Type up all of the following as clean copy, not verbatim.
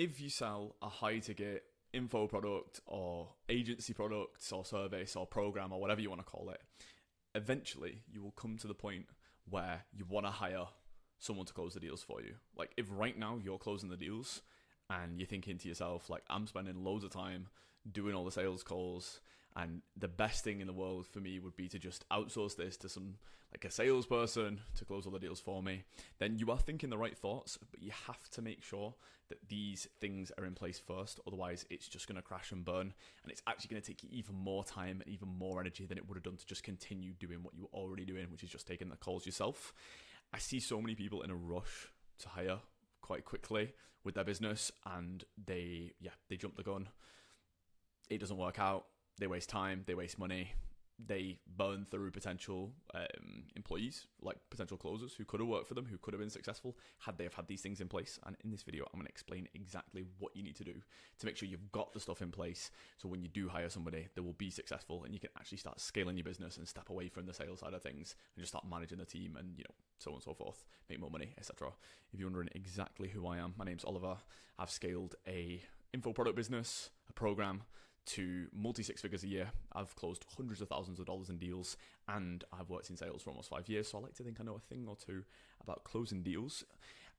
if you sell a high ticket info product or agency products or service or program or whatever you want to call it, eventually you will come to the point where you want to hire someone to close the deals for you. Like if right now you're closing the deals and you're thinking to yourself, like, I'm spending loads of time doing all the sales calls, and the best thing in the world for me would be to just outsource this to some, like a salesperson to close all the deals for me, then you are thinking the right thoughts, but you have to make sure that these things are in place first. Otherwise, it's just going to crash and burn, and it's actually going to take you even more time and even more energy than it would have done to just continue doing what you were already doing, which is just taking the calls yourself. I see so many people in a rush to hire quite quickly with their business, and they jump the gun. It doesn't work out. They waste time, they waste money, they burn through potential employees, like potential closers who could have worked for them, who could have been successful had they have had these things in place. And in this video, I'm going to explain exactly what you need to do to make sure you've got the stuff in place, so when you do hire somebody, they will be successful and you can actually start scaling your business and step away from the sales side of things and just start managing the team and, so on and so forth, make more money, etc. If you're wondering exactly who I am, my name's Oliver. I've scaled a info product business, a program, to multi-six figures a year. I've closed hundreds of thousands of dollars in deals, and I've worked in sales for almost 5 years, so I like to think I know a thing or two about closing deals.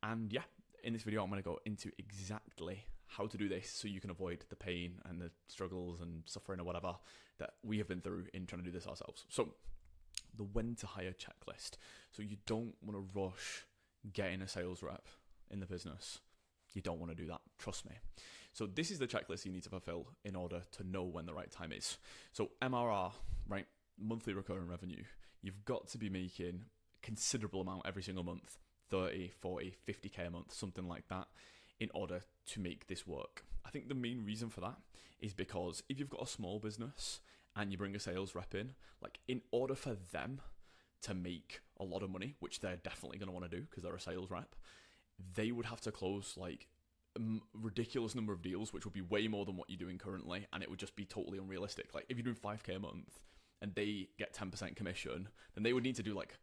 And yeah, in this video I'm going to go into exactly how to do this so you can avoid the pain and the struggles and suffering or whatever that we have been through in trying to do this ourselves. So the when to hire checklist. So you don't want to rush getting a sales rep in the business. You don't want to do that, trust me. So this is the checklist you need to fulfill in order to know when the right time is. So MRR, right, monthly recurring revenue, you've got to be making a considerable amount every single month, 30, 40, 50k a month, something like that, in order to make this work. I think the main reason for that is because if you've got a small business and you bring a sales rep in, like in order for them to make a lot of money, which they're definitely going to want to do because they're a sales rep, they would have to close like a ridiculous number of deals, which would be way more than what you're doing currently, and it would just be totally unrealistic. Like if you're doing 5k a month and they get 10% commission, then they would need to do like,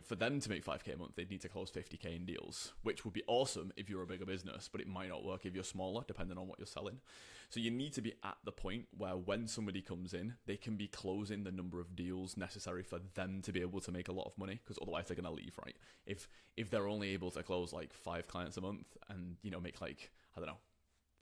for them to make 5k a month, they'd need to close 50k in deals, which would be awesome if you're a bigger business, but it might not work if you're smaller, depending on what you're selling. So you need to be at the point where when somebody comes in, they can be closing the number of deals necessary for them to be able to make a lot of money, because otherwise they're going to leave, right? If they're only able to close like 5 clients a month and, make like, I don't know,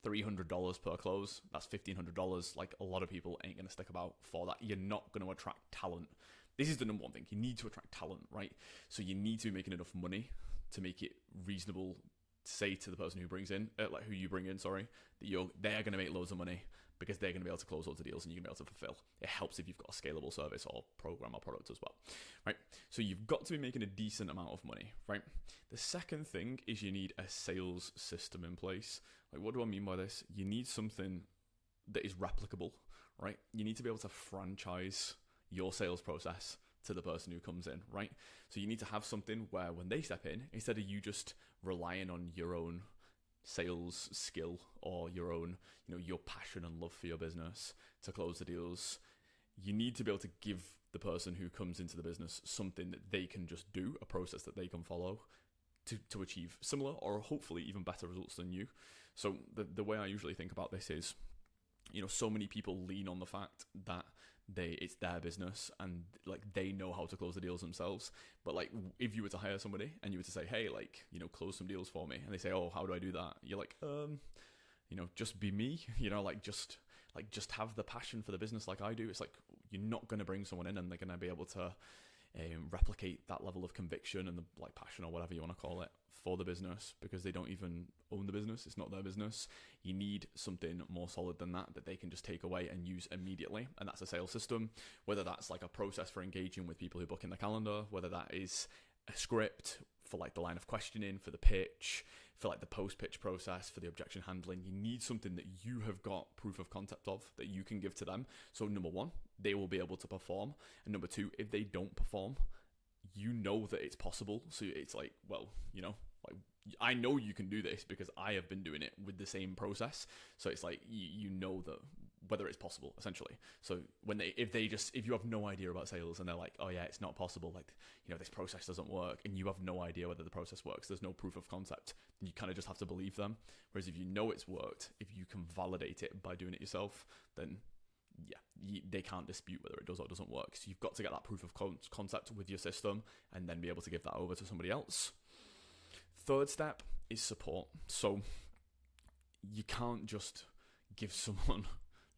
$300 per close, that's $1,500. Like a lot of people ain't going to stick about for that. You're not going to attract talent. This is the number one thing. You need to attract talent, right? So you need to be making enough money to make it reasonable to say to the person who brings in, who you bring in, sorry, that they're going to make loads of money because they're going to be able to close loads of deals and you're going to be able to fulfill. It helps if you've got a scalable service or program or product as well, right? So you've got to be making a decent amount of money, right? The second thing is you need a sales system in place. Like, what do I mean by this? You need something that is replicable, right? You need to be able to franchise your sales process to the person who comes in, right? So you need to have something where when they step in, instead of you just relying on your own sales skill or your own, your passion and love for your business to close the deals, you need to be able to give the person who comes into the business something that they can just do, a process that they can follow to achieve similar or hopefully even better results than you. So the way I usually think about this is, so many people lean on the fact that it's their business and like they know how to close the deals themselves. But like if you were to hire somebody and you were to say, hey, like, close some deals for me, and they say, oh, how do I do that? You're like, just be me, just have the passion for the business like I do. It's like, you're not going to bring someone in and they're going to be able to replicate that level of conviction and the like passion or whatever you want to call it for the business, because they don't even own the business. It's not their business. You need something more solid than that they can just take away and use immediately, and that's a sales system. Whether that's like a process for engaging with people who book in the calendar, whether that is a script for like the line of questioning, for the pitch, for like the post-pitch process, for the objection handling. You need something that you have got proof of concept of that you can give to them. So number one, they will be able to perform. And number two, if they don't perform, you know that it's possible. So it's like, well, like I know you can do this because I have been doing it with the same process. So it's like, you know that whether it's possible, essentially. So if you have no idea about sales and they're like, oh yeah, it's not possible, like, this process doesn't work, and you have no idea whether the process works, there's no proof of concept, then you kind of just have to believe them. Whereas if you know it's worked, if you can validate it by doing it yourself, then yeah, they can't dispute whether it does or doesn't work. So you've got to get that proof of concept with your system and then be able to give that over to somebody else. Third step is support. So you can't just give someone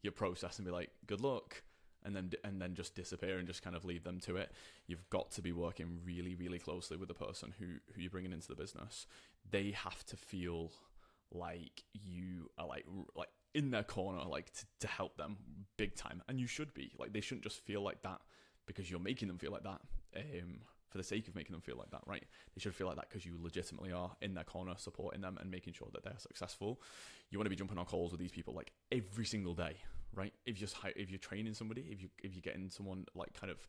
your process and be like, good luck, and then just disappear and just kind of leave them to it. You've got to be working really, really closely with the person who you're bringing into the business. They have to feel like you are like in their corner, like to help them big time. And you should be like, they shouldn't just feel like that because you're making them feel like that for the sake of making them feel like that, right? They should feel like that because you legitimately are in their corner, supporting them and making sure that they're successful. You want to be jumping on calls with these people like every single day, right? If you're training somebody, if you're getting someone like kind of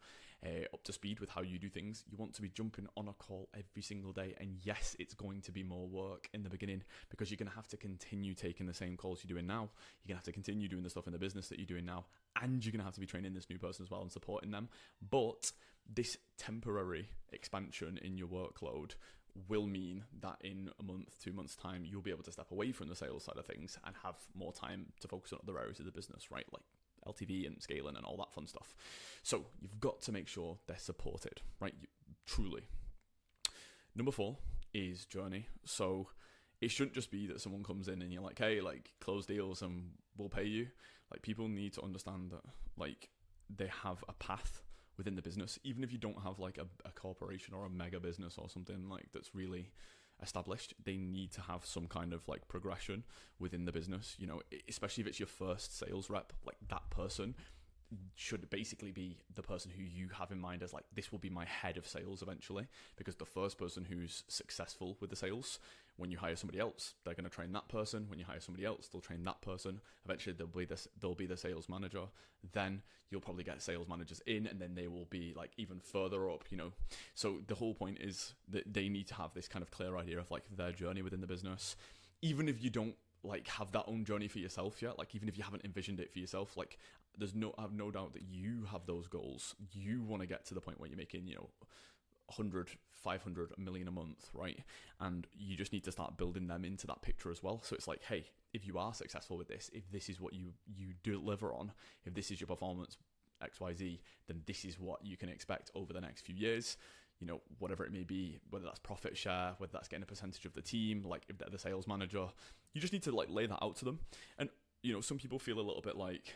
up to speed with how you do things, you want to be jumping on a call every single day. And yes, it's going to be more work in the beginning because you're going to have to continue taking the same calls you're doing now. You're going to have to continue doing the stuff in the business that you're doing now, and you're going to have to be training this new person as well and supporting them. But this temporary expansion in your workload will mean that in a month, 2 months' time, you'll be able to step away from the sales side of things and have more time to focus on other areas of the business, right? Like LTV and scaling and all that fun stuff. So you've got to make sure they're supported, right? Truly. Number 4 is journey. So it shouldn't just be that someone comes in and you're like, hey, like close deals and we'll pay you. Like people need to understand that like they have a path within the business, even if you don't have like a corporation or a mega business or something like that's really established, they need to have some kind of like progression within the business, especially if it's your first sales rep. Like that person should basically be the person who you have in mind as like, this will be my head of sales eventually, because the first person who's successful with the sales, when you hire somebody else, they're going to train that person. When you hire somebody else, they'll train that person. Eventually they'll be the sales manager. Then you'll probably get sales managers in, and then they will be like even further up, So the whole point is that they need to have this kind of clear idea of like their journey within the business. Even if you don't like have that own journey for yourself yet, like even if you haven't envisioned it for yourself, like I have no doubt that you have those goals. You want to get to the point where you're making, 100, 500, a million a month, right? And you just need to start building them into that picture as well. So it's like, hey, if you are successful with this, if this is what you deliver on, if this is your performance XYZ, then this is what you can expect over the next few years. Whatever it may be, whether that's profit share, whether that's getting a percentage of the team, like if they're the sales manager, you just need to like lay that out to them. And some people feel a little bit like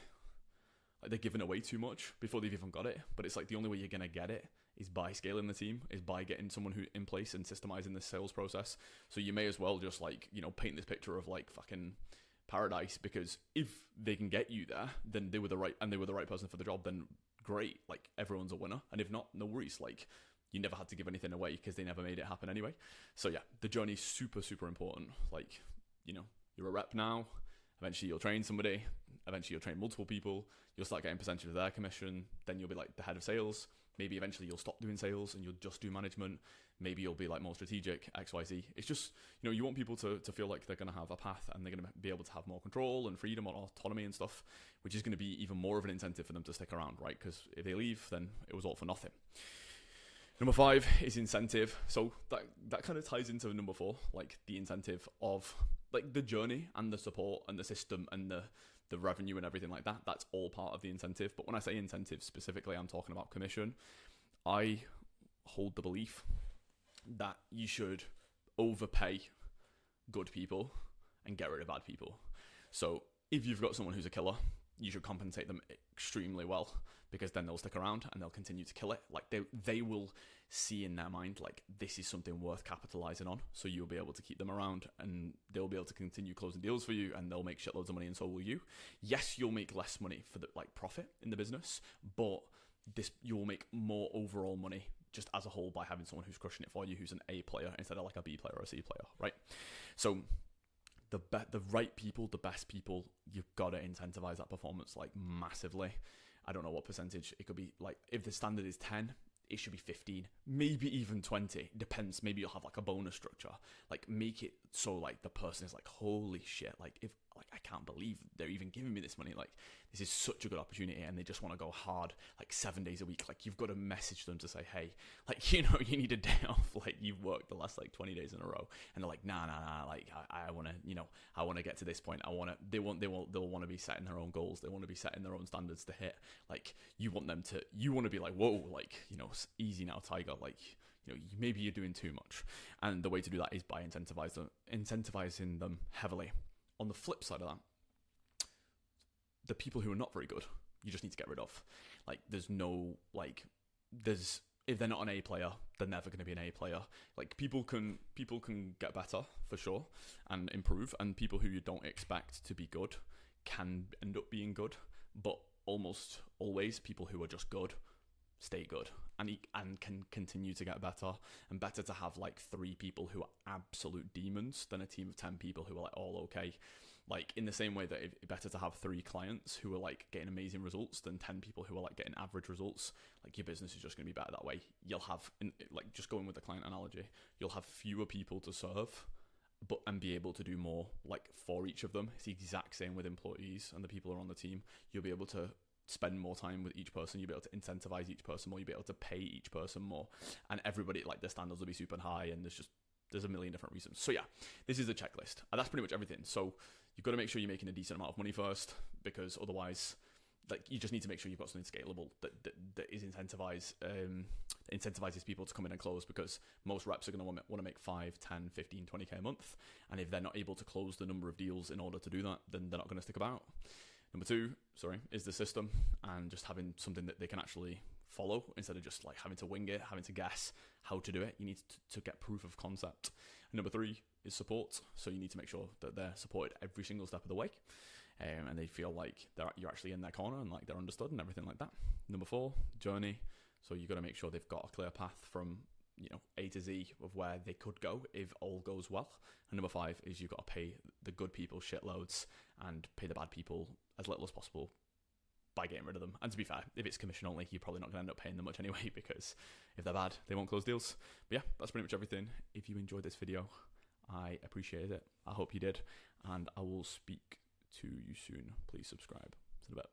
they're giving away too much before they've even got it. But it's like the only way you're gonna get it is by scaling the team, is by getting someone who in place and systemizing this sales process. So you may as well just like paint this picture of like fucking paradise, because if they can get you there, then they were the right person for the job. Then great, like everyone's a winner. And if not, no worries. Like you never had to give anything away because they never made it happen anyway. So yeah, the journey is super, super important. Like, you're a rep now. Eventually you'll train somebody. Eventually you'll train multiple people. You'll start getting percentage of their commission. Then you'll be like the head of sales. Maybe eventually you'll stop doing sales and you'll just do management. Maybe you'll be like more strategic, XYZ. It's just, you want people to feel like they're going to have a path and they're going to be able to have more control and freedom or autonomy and stuff, which is going to be even more of an incentive for them to stick around, right? Because if they leave, then it was all for nothing. Number 5 is incentive. So that kind of ties into number 4, like the incentive of like the journey and the support and the system and the revenue and everything like that. That's all part of the incentive. But when I say incentive specifically, I'm talking about commission. I hold the belief that you should overpay good people and get rid of bad people. So if you've got someone who's a killer, you should compensate them extremely well, because then they'll stick around and they'll continue to kill it. Like they will see in their mind, like, this is something worth capitalizing on. So you'll be able to keep them around and they'll be able to continue closing deals for you, and they'll make shitloads of money, and so will you. Yes, you'll make less money for the like profit in the business, but you'll make more overall money just as a whole by having someone who's crushing it for you, who's an A player instead of like a B player or a C player, right? So the right people, the best people, you've got to incentivize that performance like massively. I don't know what percentage it could be. Like if the standard is 10, it should be 15, maybe even 20. Depends. Maybe you'll have like a bonus structure. Like make it so like the person is like, holy shit, like if like I can't believe they're even giving me this money. Like this is such a good opportunity, and they just want to go hard like 7 days a week. Like you've got to message them to say, hey, like you need a day off. Like you've worked the last like 20 days in a row, and they're like, nah. Like I want to, I want to get to this point. They'll want to be setting their own goals. They want to be setting their own standards to hit. Like you want to be like, whoa, like easy now, Tiger. Like maybe you're doing too much, and the way to do that is by incentivizing them heavily. On the flip side of that, the people who are not very good, you just need to get rid of. Like if they're not an A player, they're never going to be an A player. Like people can get better for sure and improve, and people who you don't expect to be good can end up being good, but almost always people who are just good stay good and can continue to get better. And better to have like 3 people who are absolute demons than a team of 10 people who are like all okay. Like in the same way that it's better to have 3 clients who are like getting amazing results than 10 people who are like getting average results. Like your business is just going to be better that way. You'll have, like just going with the client analogy, you'll have fewer people to serve, and be able to do more like for each of them. It's the exact same with employees and the people who are on the team. You'll be able to spend more time with each person. You'll be able to incentivize each person more. You'll be able to pay each person more, and everybody, like their standards will be super high, and there's a million different reasons. So yeah, this is a checklist, and that's pretty much everything. So you've got to make sure you're making a decent amount of money first, because otherwise, like you just need to make sure you've got something scalable that is incentivizes people to come in and close, because most reps are going to want to make 5, 10, 15, 20k a month, and if they're not able to close the number of deals in order to do that, then they're not going to stick about. Number 2, is the system, and just having something that they can actually follow instead of just like having to wing it, having to guess how to do it. You need to get proof of concept. And number 3 is support. So you need to make sure that they're supported every single step of the way, and they feel like you're actually in their corner and like they're understood and everything like that. Number 4, journey. So you've got to make sure they've got a clear path from A to Z of where they could go if all goes well. And number 5 is you've got to pay the good people shitloads and pay the bad people as little as possible by getting rid of them. And to be fair, if it's commission only, you're probably not going to end up paying them much anyway, because if they're bad, they won't close deals. But yeah, that's pretty much everything. If you enjoyed this video, I appreciate it. I hope you did, and I will speak to you soon. Please subscribe. See you in a bit.